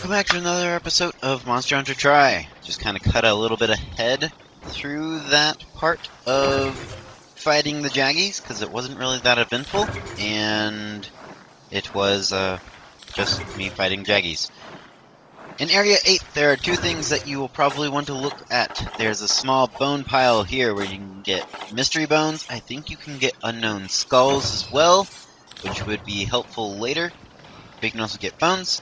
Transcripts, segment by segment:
welcome back to another episode of Monster Hunter Try. Just kind of cut a little bit ahead through that part of fighting the Jaggies, because it wasn't really that eventful, and it was just me fighting Jaggies. In Area 8, there are two things that you will probably want to look at. There's a small bone pile here where you can get mystery bones. I think you can get unknown skulls as well, which would be helpful later. But you can also get bones.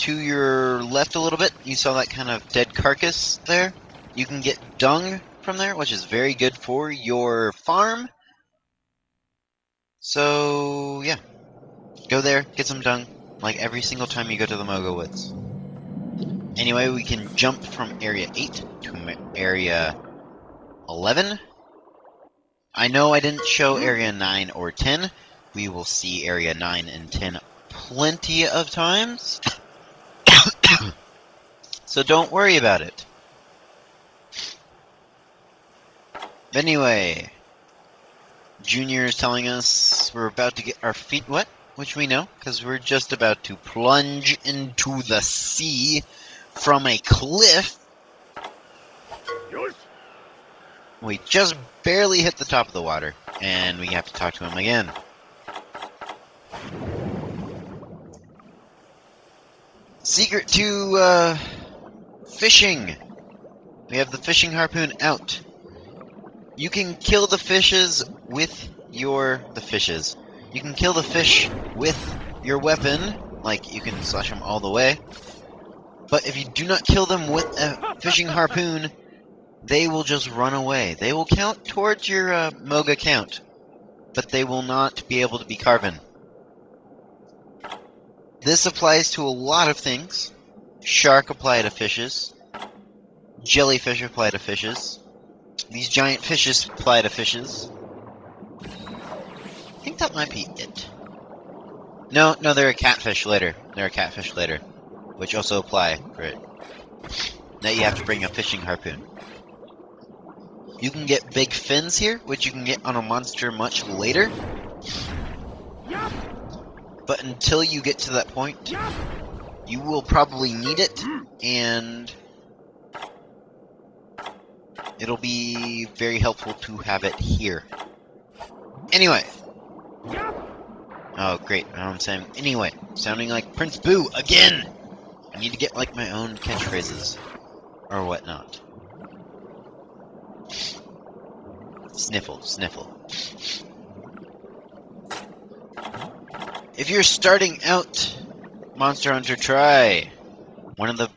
To your left a little bit, you saw that kind of dead carcass there. You can get dung from there, which is very good for your farm. So, yeah. Go there, get some dung, like every single time you go to the Moga Woods. Anyway, we can jump from Area 8 to Area 11. I know I didn't show Area 9 or 10. We will see Area 9 and 10 plenty of times. So don't worry about it. Anyway, Junior is telling us we're about to get our feet wet, which we know, because we're just about to plunge into the sea from a cliff. We just barely hit the top of the water, and we have to talk to him again. Secret to fishing. We have the fishing harpoon out. You can kill the fishes with You can kill the fish with your weapon, like you can slash them all the way. But if you do not kill them with a fishing harpoon, they will just run away. They will count towards your Moga count, but they will not be able to be carven. This applies to a lot of things. Shark apply to fishes. Jellyfish apply to fishes. These giant fishes apply to fishes. I think that might be it. No, they're a catfish later. Which also apply for it. Now you have to bring a fishing harpoon. You can get big fins here, which you can get on a monster much later. But until you get to that point, you will probably need it, and it'll be very helpful to have it here. Anyway. Oh, great. I'm saying anyway. Sounding like Prince Boo again! I need to get, like, my own catchphrases. Or whatnot. Sniffle, sniffle. If you're starting out Monster Hunter Try, one of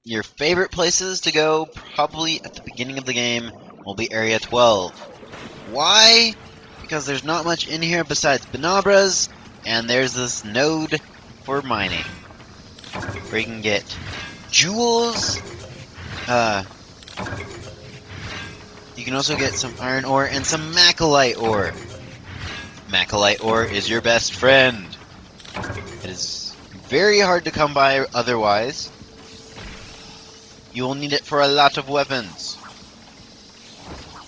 your favorite places to go, probably at the beginning of the game, will be Area 12. Why? Because there's not much in here besides Banabras, and there's this node for mining, where you can get jewels. You can also get some iron ore and some macalite ore. Macalite ore is your best friend. It is very hard to come by otherwise. You will need it for a lot of weapons.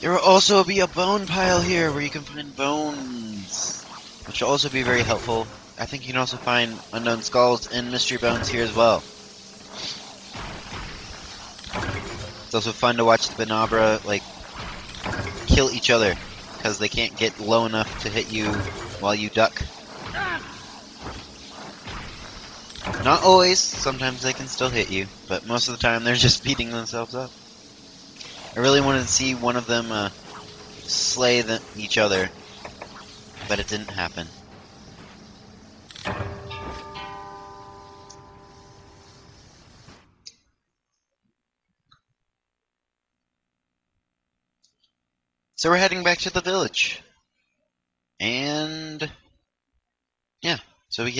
There will also be a bone pile here where you can find bones, which will also be very helpful. I think you can also find unknown skulls and mystery bones here as well. It's also fun to watch the Banabra, like, kill each other, because they can't get low enough to hit you while you duck. Not always, sometimes they can still hit you, but most of the time they're just beating themselves up. I really wanted to see one of them slay each other, but it didn't happen. So we're heading back to the village. And yeah, so we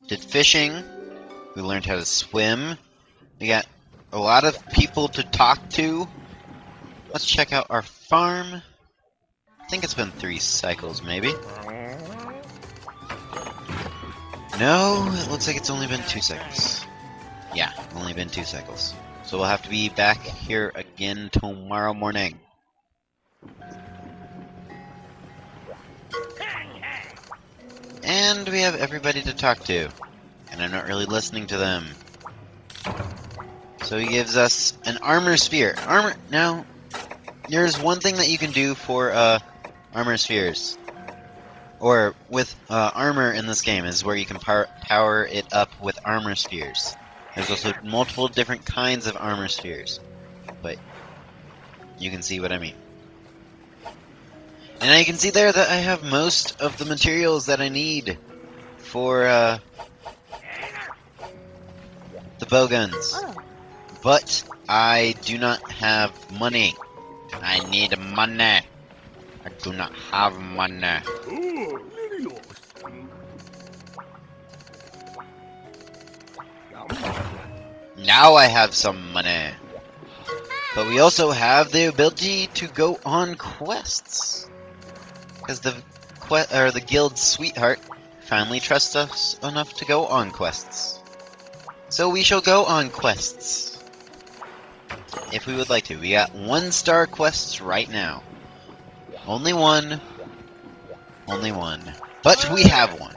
did fishing, we learned how to swim, we got a lot of people to talk to. Let's check out our farm. I think it's been 3 cycles, maybe. No, it looks like it's only been 2 cycles. Yeah, only been 2 cycles. So we'll have to be back here again tomorrow morning. And we have everybody to talk to. And I'm not really listening to them. So he gives us an armor sphere. Now, there's one thing that you can do for armor spheres. Or with armor in this game is where you can power it up with armor spheres. There's also multiple different kinds of armor spheres. But you can see what I mean. And now you can see there that I have most of the materials that I need for the bowguns. But I do not have money. I need money. I do not have money. Now I have some money. But we also have the ability to go on quests. Because the guild's sweetheart finally trusts us enough to go on quests. So we shall go on quests. If we would like to. We got 1-star quests right now. Only one. Only one. But we have one.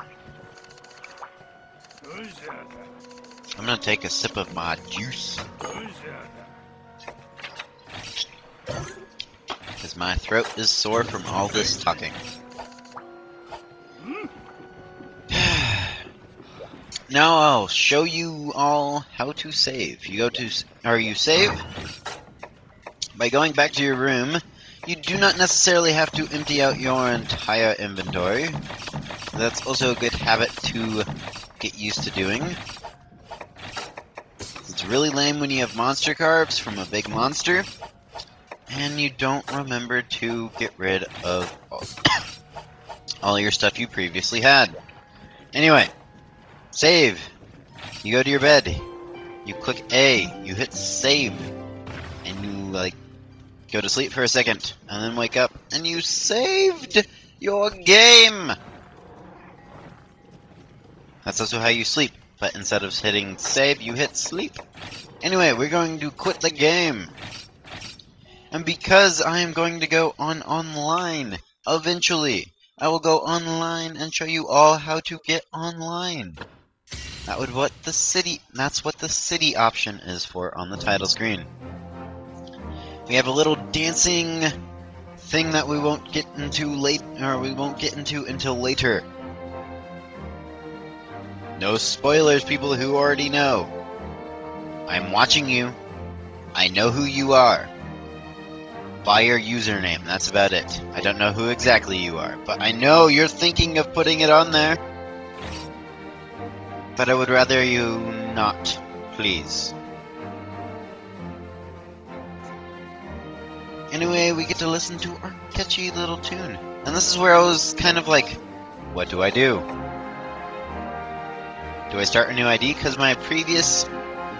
I'm gonna take a sip of my juice. Because my throat is sore from all this talking. Now I'll show you all how to save. You save by going back to your room. You do not necessarily have to empty out your entire inventory. That's also a good habit to get used to doing. It's really lame when you have monster carves from a big monster, and you don't remember to get rid of all your stuff you previously had. Anyway, save. You go to your bed. You click A. You hit save. And you, go to sleep for a second. And then wake up. And you saved your game! That's also how you sleep. But instead of hitting save, you hit sleep. Anyway, we're going to quit the game. And because I am going to go online, eventually, I will go online and show you all how to get online. That's what the city option is for on the title screen. We have a little dancing thing that we won't get into until later. No spoilers, people who already know. I'm watching you. I know who you are. By your username, that's about it. I don't know who exactly you are, but I know you're thinking of putting it on there. But I would rather you not, please. Anyway, we get to listen to our catchy little tune. And this is where I was kind of like, what do I do? Do I start a new ID? Because my previous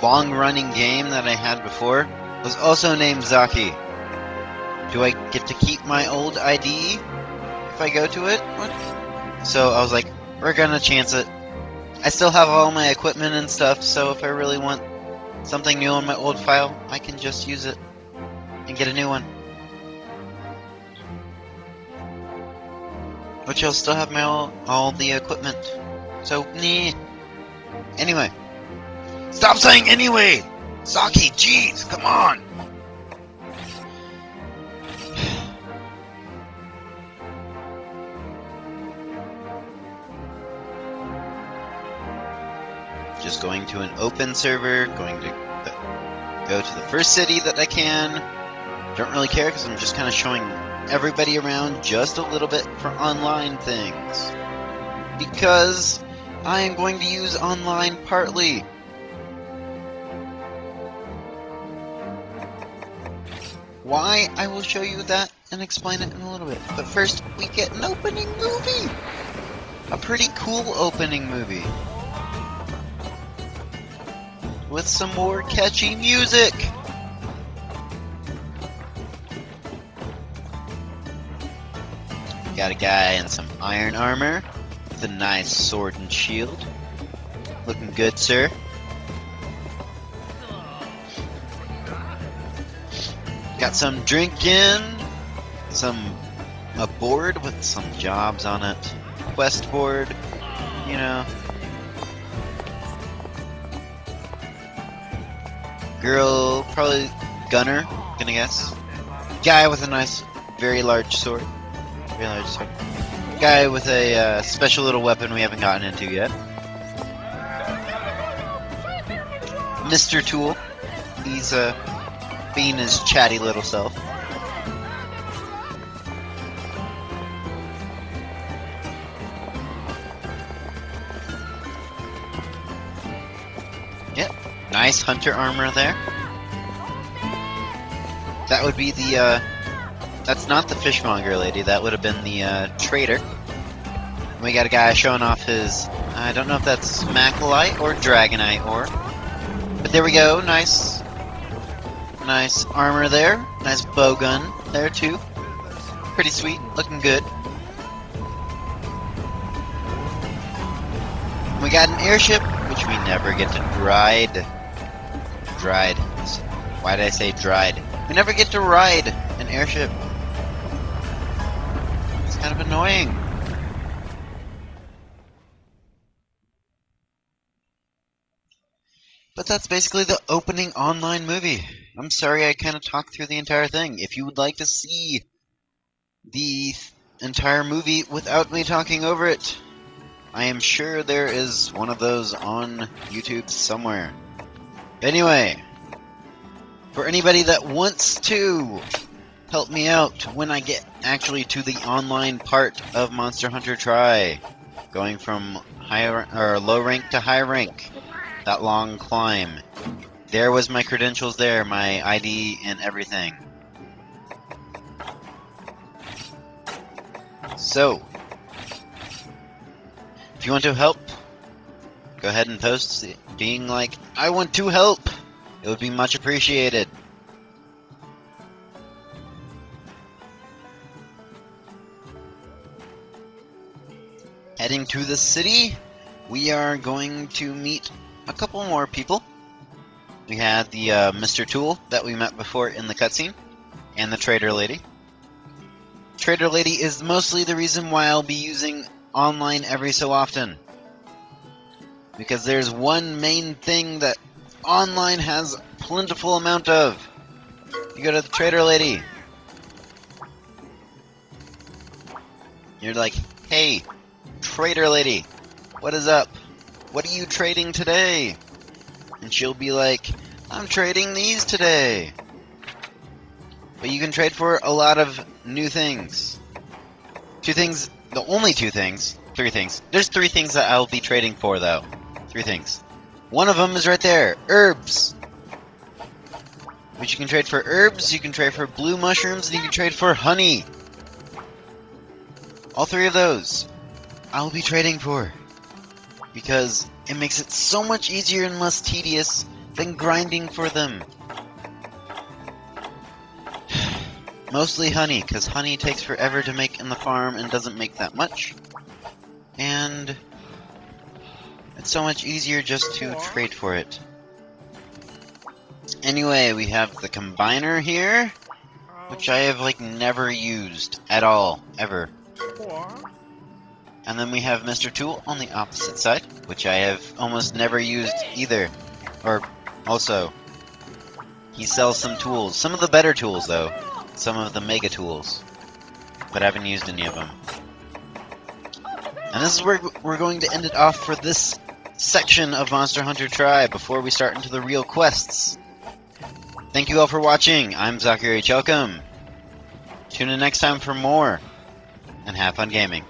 long-running game that I had before was also named Zaki. Do I get to keep my old ID if I go to it? What? So I was like, we're gonna chance it. I still have all my equipment and stuff, so if I really want something new on my old file, I can just use it and get a new one. Which I'll still have my all the equipment. So, nee. Anyway. Stop saying anyway! Saki, jeez, come on! Just going to an open server, going to go to the first city that I can. Don't really care because I'm just kind of showing everybody around just a little bit for online things. Because I am going to use online partly. Why? I will show you that and explain it in a little bit. But first, we get an opening movie! A pretty cool opening movie. With some more catchy music! Got a guy in some iron armor with a nice sword and shield. Looking good, sir. Got some drinking, a board with some jobs on it, quest board, you know. Girl, probably gunner, gonna guess. Guy with a nice, very large sword. Very large sword. Guy with a special little weapon we haven't gotten into yet. Mr. Tool. He's being his chatty little self. Yep, nice hunter armor there. That would be the, that's not the fishmonger lady, that would have been the, trader. We got a guy showing off his, I don't know if that's Maclite or Dragonite ore. But there we go, nice armor there, nice bowgun there too. Pretty sweet, looking good. We got an airship, which we never get to ride. Why did I say dried? We never get to ride an airship. It's kind of annoying. But that's basically the opening online movie. I'm sorry I kind of talked through the entire thing. If you would like to see the entire movie without me talking over it, I am sure there is one of those on YouTube somewhere. Anyway, for anybody that wants to help me out when I get actually to the online part of Monster Hunter Tri, going from low rank to high rank, that long climb. There was my credentials there, my ID and everything. So, if you want to help, go ahead and post being like, I want to help. It would be much appreciated. Heading to the city, we are going to meet a couple more people. We had the Mr. Tool that we met before in the cutscene, and the Trader Lady. Trader Lady is mostly the reason why I'll be using online every so often. Because there's one main thing that online has a plentiful amount of. You go to the Trader Lady. You're like, hey, Trader Lady, what is up? What are you trading today? And she'll be like, I'm trading these today. But you can trade for a lot of new things. Three things. There's three things that I'll be trading for, though. Three things. One of them is right there. Herbs. Which you can trade for herbs, you can trade for blue mushrooms, and you can trade for honey. All three of those I'll be trading for. Because it makes it so much easier and less tedious than grinding for them. Mostly honey, because honey takes forever to make in the farm and doesn't make that much. And it's so much easier just to trade for it. Anyway, we have the combiner here, which I have like never used at all, ever. And then we have Mr. Tool on the opposite side, which I have almost never used either. Or, also, he sells some tools. Some of the better tools, though. Some of the mega tools. But I haven't used any of them. And this is where we're going to end it off for this section of Monster Hunter Tri before we start into the real quests. Thank you all for watching. I'm Zachary Chelcom. Tune in next time for more, and have fun gaming.